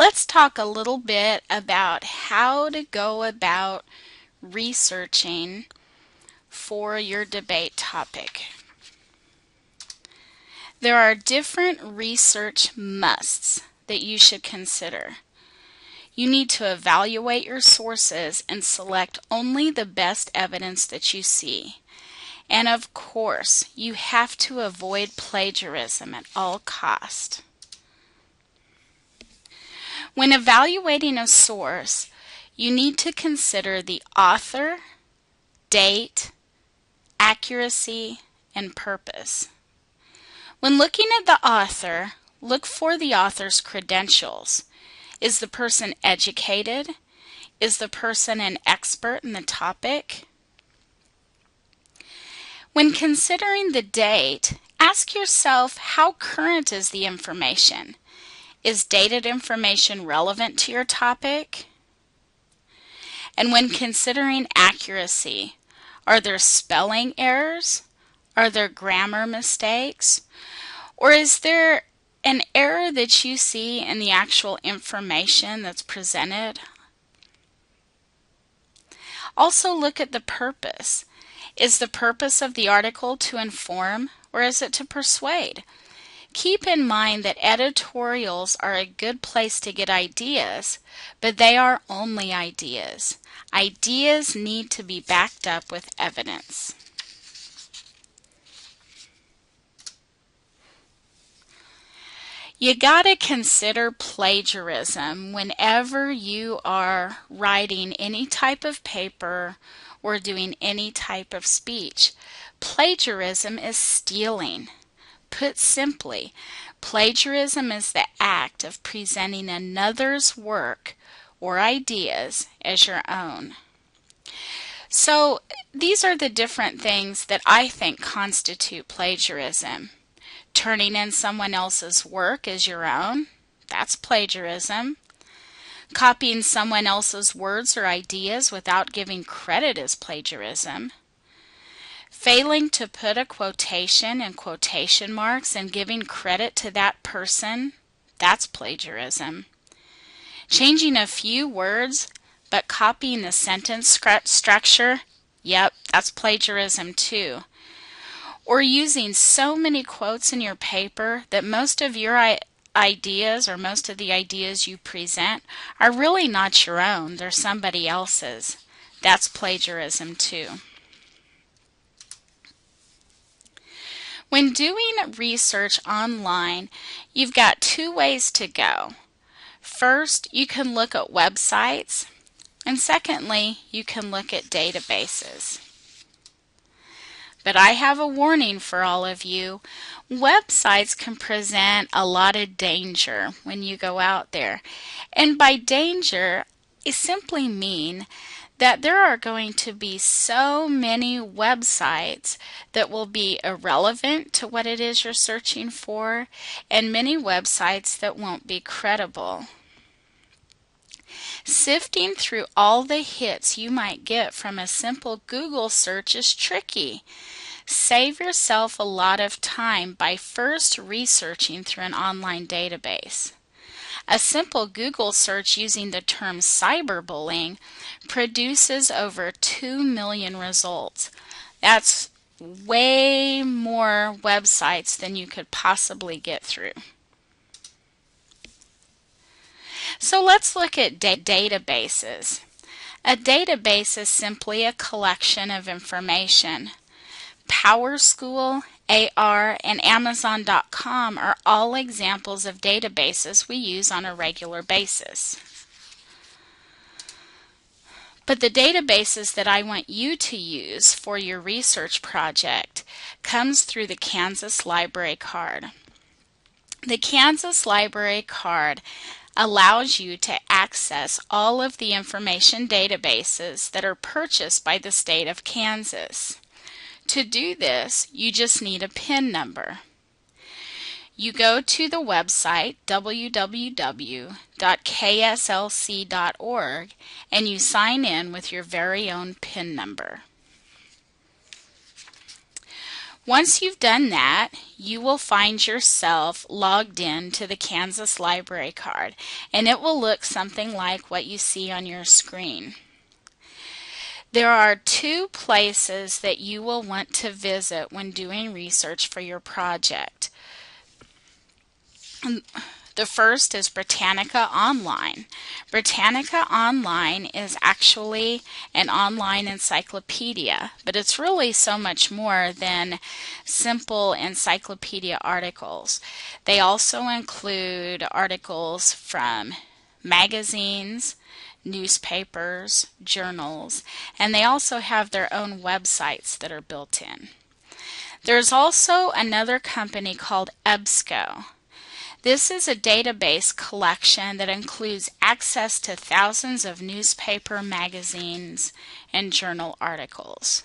let's talk a little bit about how to go about researching for your debate topic. There are different research musts that you should consider. You need to evaluate your sources and select only the best evidence that you see. And of course, you have to avoid plagiarism at all costs. When evaluating a source, you need to consider the author, date, accuracy, and purpose. When looking at the author, look for the author's credentials. Is the person educated? Is the person an expert in the topic? When considering the date, ask yourself, how current is the information? Is dated information relevant to your topic? And when considering accuracy, are there spelling errors? Are there grammar mistakes? Or is there an error that you see in the actual information that's presented? Also look at the purpose. Is the purpose of the article to inform, or is it to persuade? Keep in mind that editorials are a good place to get ideas, but they are only ideas. Ideas need to be backed up with evidence. You gotta consider plagiarism whenever you are writing any type of paper or doing any type of speech. Plagiarism is stealing. Put simply, plagiarism is the act of presenting another's work or ideas as your own. So these are the different things that I think constitute plagiarism. Turning in someone else's work as your own, that's plagiarism. Copying someone else's words or ideas without giving credit is plagiarism. Failing to put a quotation in quotation marks and giving credit to that person, that's plagiarism. Changing a few words but copying the sentence structure, yep, that's plagiarism too. Or using so many quotes in your paper that most of your ideas or most of the ideas you present are really not your own, they're somebody else's. That's plagiarism too. When doing research online, you've got two ways to go. First, you can look at websites, and secondly, you can look at databases. But I have a warning for all of you. Websites can present a lot of danger when you go out there. And by danger, I simply mean that there are going to be so many websites that will be irrelevant to what it is you're searching for, and many websites that won't be credible. Sifting through all the hits you might get from a simple Google search is tricky. Save yourself a lot of time by first researching through an online database. A simple Google search using the term cyberbullying produces over 2 million results. That's way more websites than you could possibly get through. So let's look at databases. A database is simply a collection of information. PowerSchool, AR, and Amazon.com are all examples of databases we use on a regular basis. But the databases that I want you to use for your research project comes through the Kansas Library Card. The Kansas Library Card allows you to access all of the information databases that are purchased by the state of Kansas. To do this, you just need a PIN number. You go to the website www.kslc.org and you sign in with your very own PIN number. Once you've done that, you will find yourself logged in to the Kansas Library card, and it will look something like what you see on your screen. There are two places that you will want to visit when doing research for your project. The first is Britannica Online. Britannica Online is actually an online encyclopedia, but it's really so much more than simple encyclopedia articles. They also include articles from magazines, newspapers, journals, and they also have their own websites that are built in. There's also another company called EBSCO. This is a database collection that includes access to thousands of newspaper, magazines, and journal articles.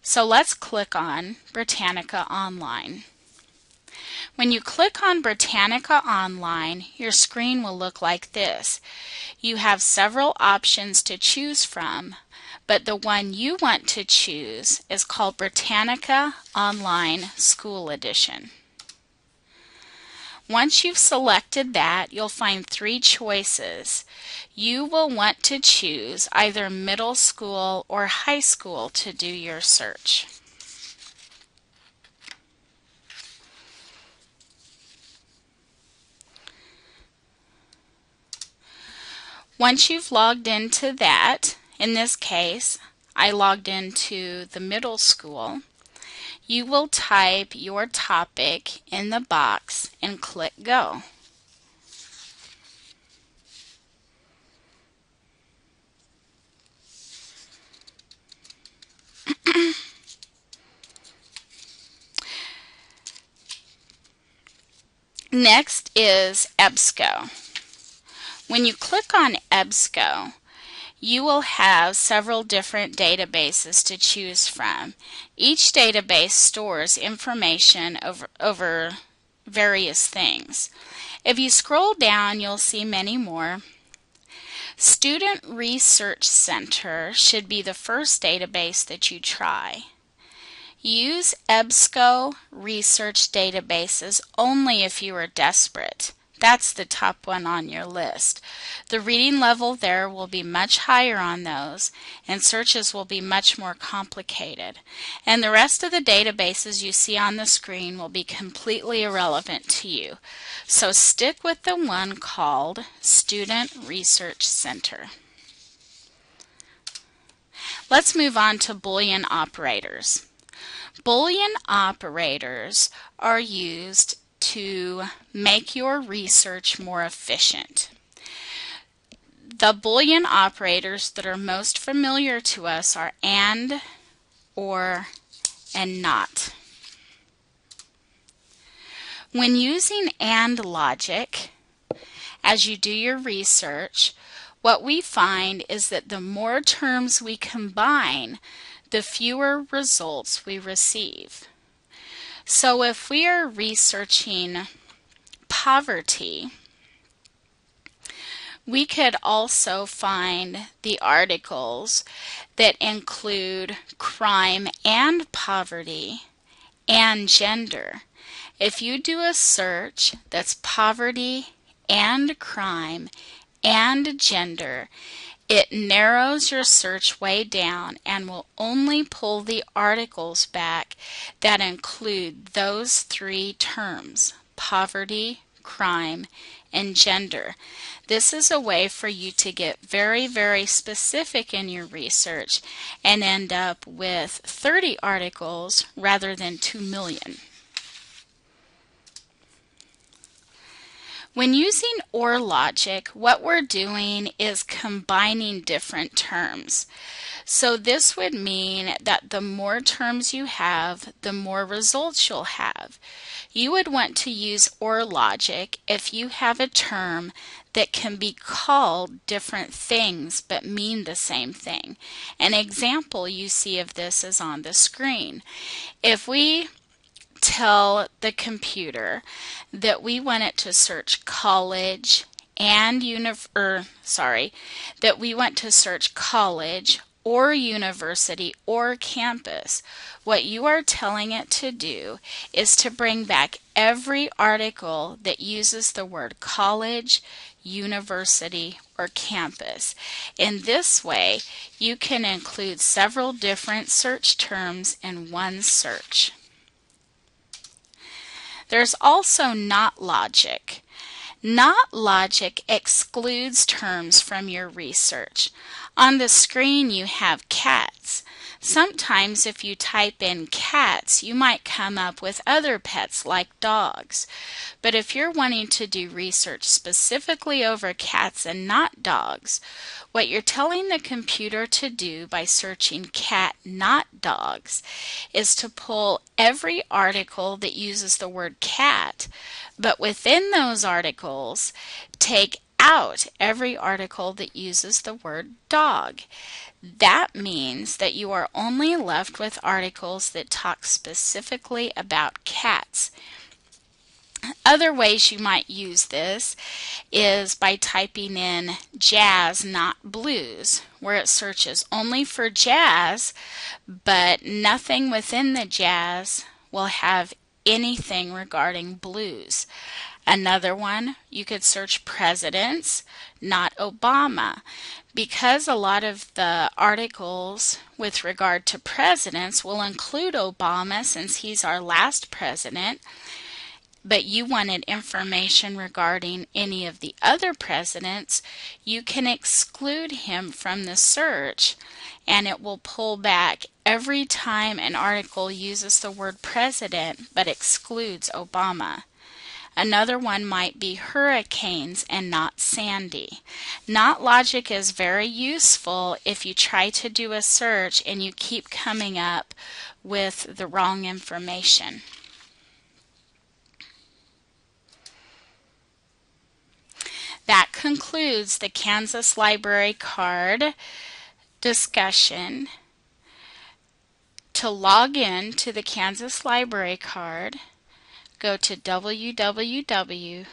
So let's click on Britannica Online. When you click on Britannica Online, your screen will look like this. You have several options to choose from, but the one you want to choose is called Britannica Online School Edition. Once you've selected that, you'll find three choices. You will want to choose either middle school or high school to do your search. Once you've logged into that, in this case, I logged into the middle school, you will type your topic in the box and click Go. Next is EBSCO. When you click on EBSCO, you will have several different databases to choose from. Each database stores information over various things. If you scroll down, you'll see many more. Student Research Center should be the first database that you try. Use EBSCO research databases only if you are desperate. That's the top one on your list. The reading level there will be much higher on those, and searches will be much more complicated. And the rest of the databases you see on the screen will be completely irrelevant to you. So stick with the one called Student Research Center. Let's move on to Boolean operators. Boolean operators are used to make your research more efficient. The Boolean operators that are most familiar to us are AND, OR, and NOT. When using AND logic, as you do your research, what we find is that the more terms we combine, the fewer results we receive. So if we are researching poverty, we could also find the articles that include crime and poverty and gender. If you do a search that's poverty and crime and gender, it narrows your search way down and will only pull the articles back that include those three terms: poverty, crime, and gender. This is a way for you to get very, very specific in your research and end up with 30 articles rather than 2 million. When using OR logic, what we're doing is combining different terms. So this would mean that the more terms you have, the more results you'll have. You would want to use OR logic if you have a term that can be called different things but mean the same thing. An example you see of this is on the screen. If we tell the computer that we want it to search college and that we want to search college or university or campus. What you are telling it to do is to bring back every article that uses the word college, university, or campus. In this way, you can include several different search terms in one search. There's also not logic. Not logic excludes terms from your research. On the screen you have cats. Sometimes if you type in cats, you might come up with other pets like dogs. But if you're wanting to do research specifically over cats and not dogs, what you're telling the computer to do by searching cat, not dogs, is to pull every article that uses the word cat, but within those articles, take out every article that uses the word dog. That means that you are only left with articles that talk specifically about cats. Other ways you might use this is by typing in jazz, not blues, where it searches only for jazz, but nothing within the jazz will have anything regarding blues. Another one, you could search presidents, not Obama. Because a lot of the articles with regard to presidents will include Obama since he's our last president, but you wanted information regarding any of the other presidents, you can exclude him from the search and it will pull back every time an article uses the word president but excludes Obama. Another one might be hurricanes and not Sandy. Not logic is very useful if you try to do a search and you keep coming up with the wrong information. That concludes the Kansas Library Card discussion. To log in to the Kansas Library Card, go to www.kslc.org.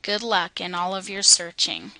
Good luck in all of your searching.